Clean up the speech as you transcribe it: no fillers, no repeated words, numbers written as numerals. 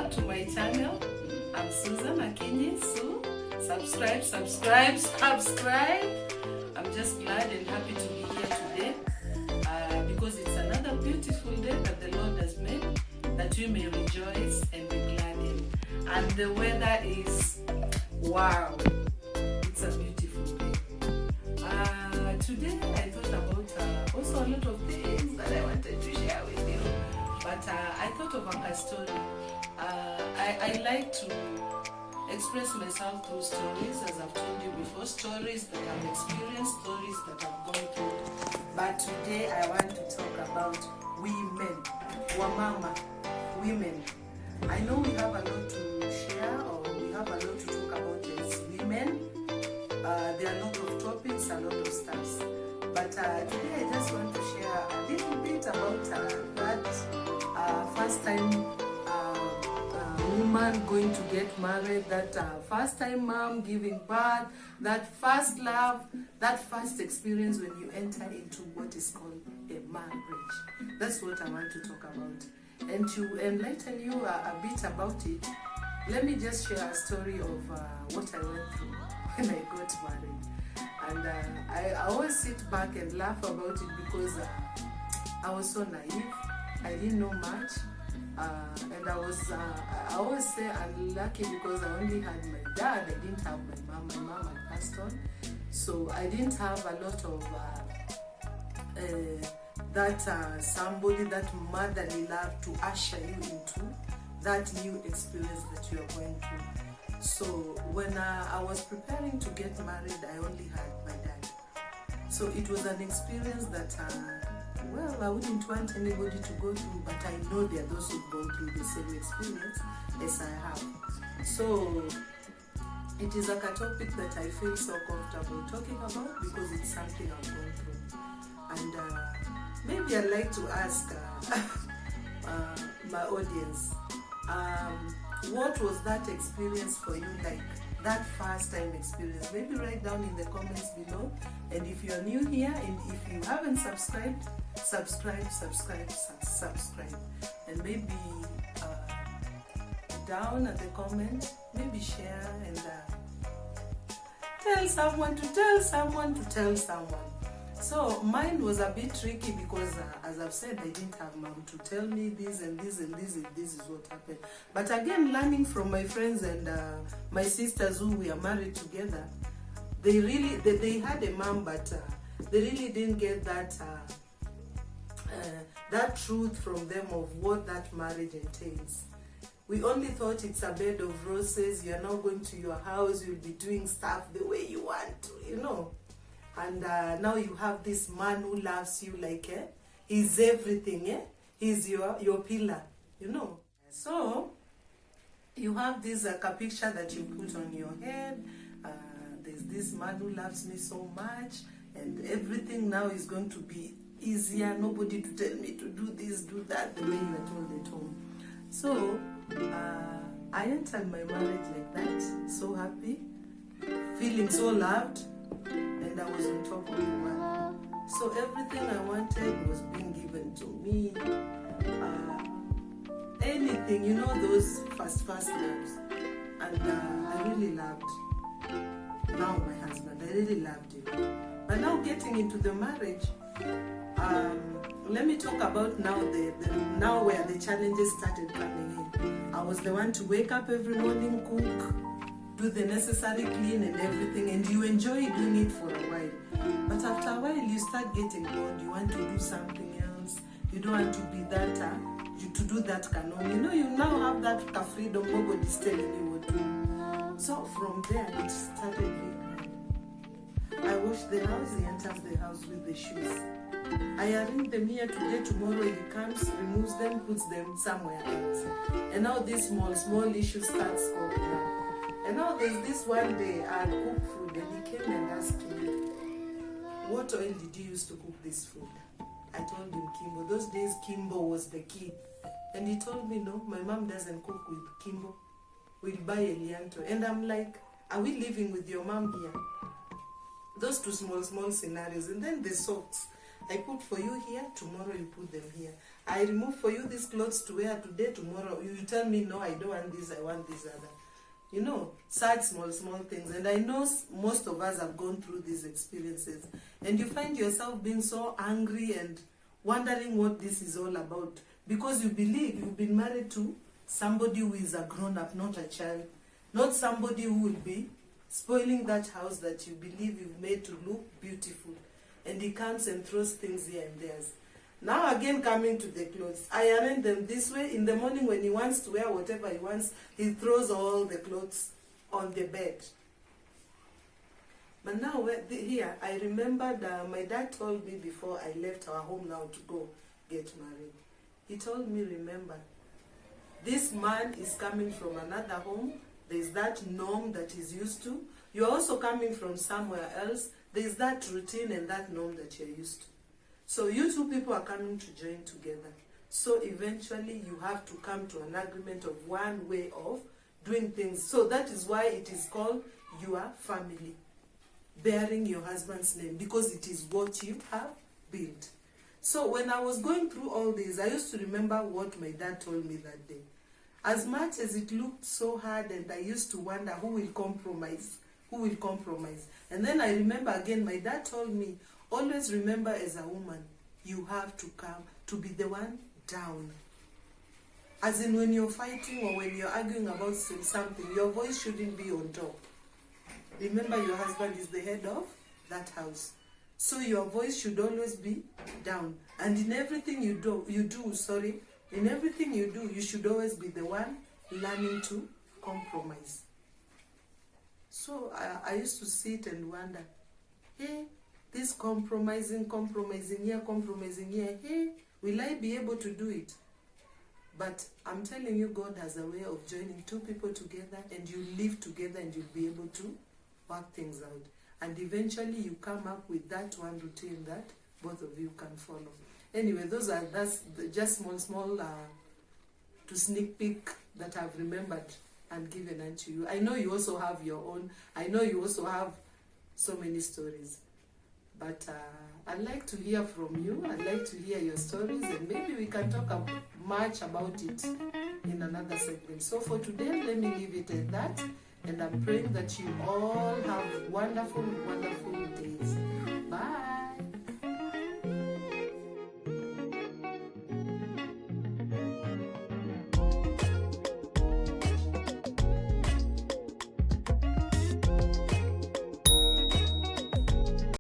back to my channel. I'm Susan Akinyi. So subscribe. I'm just glad and happy to be here today because it's another beautiful day that the Lord has made, that we may rejoice and be glad in. And the weather is wow. It's a beautiful day. Today I thought about also a lot of things that I wanted to share with you. But I thought of a story. I like to express myself through stories, as I've told you before, stories that I've experienced, stories that I've gone through. But today I want to talk about women, wamama, women. I know we have a lot to share, or we have a lot to talk about as women. There are a lot of topics, a lot of stuff. But today I just want to share a little bit about that first time woman going to get married, that first time mom giving birth, that first love, that first experience when you enter into what is called a marriage. That's what I want to talk about. And to enlighten you a bit about it, let me just share a story of what I went through when I got married. And I always sit back and laugh about it because I was so naive. I didn't know much. And I always say I'm lucky because I only had my dad. I didn't have my mom. My mom had passed on. So I didn't have a lot of somebody, that motherly love to usher you into that new experience that you are going through. So when I was preparing to get married, I only had my dad. So it was an experience that, I wouldn't want anybody to go through, but I know there are those who've gone through the same experience as I have. So it is like a topic that I feel so comfortable talking about because it's something I've gone through. And maybe I'd like to ask my audience, what was that experience for you like? That first time experience? Maybe write down in the comments below. And if you're new here and if you haven't subscribed, subscribe. And maybe down at the comment, maybe share and tell someone to tell someone to tell someone. So mine was a bit tricky because, as I've said, I didn't have mom to tell me this and this and this and this is what happened. But again, learning from my friends and my sisters who we are married together, they had a mom, but they really didn't get that truth from them of what that marriage entails. We only thought it's a bed of roses. You're now going to your house, you'll be doing stuff the way you want to, And now you have this man who loves you like, he's everything, he's your pillar, So, you have this picture that you put on your head. There's this man who loves me so much, and everything now is going to be easier. Nobody to tell me to do this, do that, the way you are told at home. So, I entered my marriage like that, so happy, feeling so loved. And I was on top of the world. So everything I wanted was being given to me. Anything, those first loves. And I really loved now my husband. I really loved him. But now getting into the marriage, let me talk about now where the challenges started coming in. I was the one to wake up every morning, cook, do the necessary clean and everything, and you enjoy doing it for a while. But after a while, you start getting bored. You want to do something else. You don't want to be that, to do that canon. You now have that freedom. Nobody's telling you what to do. So from there, it started really. I wash the house. He enters the house with the shoes. I arrange them here today. Tomorrow he comes, removes them, puts them somewhere else. And now this small issue starts going up. And now there's this one day I had cooked food and he came and asked me, what oil did you use to cook this food? I told him Kimbo. Those days Kimbo was the key. And he told me, no, my mom doesn't cook with Kimbo. We'll buy Elianto. And I'm like, are we living with your mom here? Those two small scenarios. And then the socks. I put for you here, tomorrow you put them here. I remove for you these clothes to wear today, tomorrow you tell me, no, I don't want this, I want this other. You know, such small things. And I know most of us have gone through these experiences. And you find yourself being so angry and wondering what this is all about. Because you believe you've been married to somebody who is a grown-up, not a child. Not somebody who will be spoiling that house that you believe you've made to look beautiful. And he comes and throws things here and there. Now again, coming to the clothes, I arrange them this way. In the morning when he wants to wear whatever he wants, he throws all the clothes on the bed. But now here, I remembered my dad told me before I left our home now to go get married. He told me, remember, this man is coming from another home. There's that norm that he's used to. You're also coming from somewhere else. There's that routine and that norm that you're used to. So you two people are coming to join together. So eventually you have to come to an agreement of one way of doing things. So that is why it is called your family, bearing your husband's name, because it is what you have built. So when I was going through all this, I used to remember what my dad told me that day. As much as it looked so hard, and I used to wonder who will compromise, who will compromise. And then I remember again, my dad told me, always remember as a woman, you have to come to be the one down. As in when you're fighting or when you're arguing about something, your voice shouldn't be on top. Remember, your husband is the head of that house. So your voice should always be down. And in everything you do, in everything you do, you should always be the one learning to compromise. So I used to sit and wonder, hey, this compromising here, hey, will I be able to do it? But I'm telling you, God has a way of joining two people together, and you live together and you'll be able to work things out. And eventually you come up with that one routine that both of you can follow. Anyway, that's just small to sneak peek that I've remembered and given unto you. I know you also have your own. I know you also have so many stories. But I'd like to hear from you. I'd like to hear your stories, and maybe we can talk much about it in another segment. So for today, let me leave it at that. And I'm praying that you all have wonderful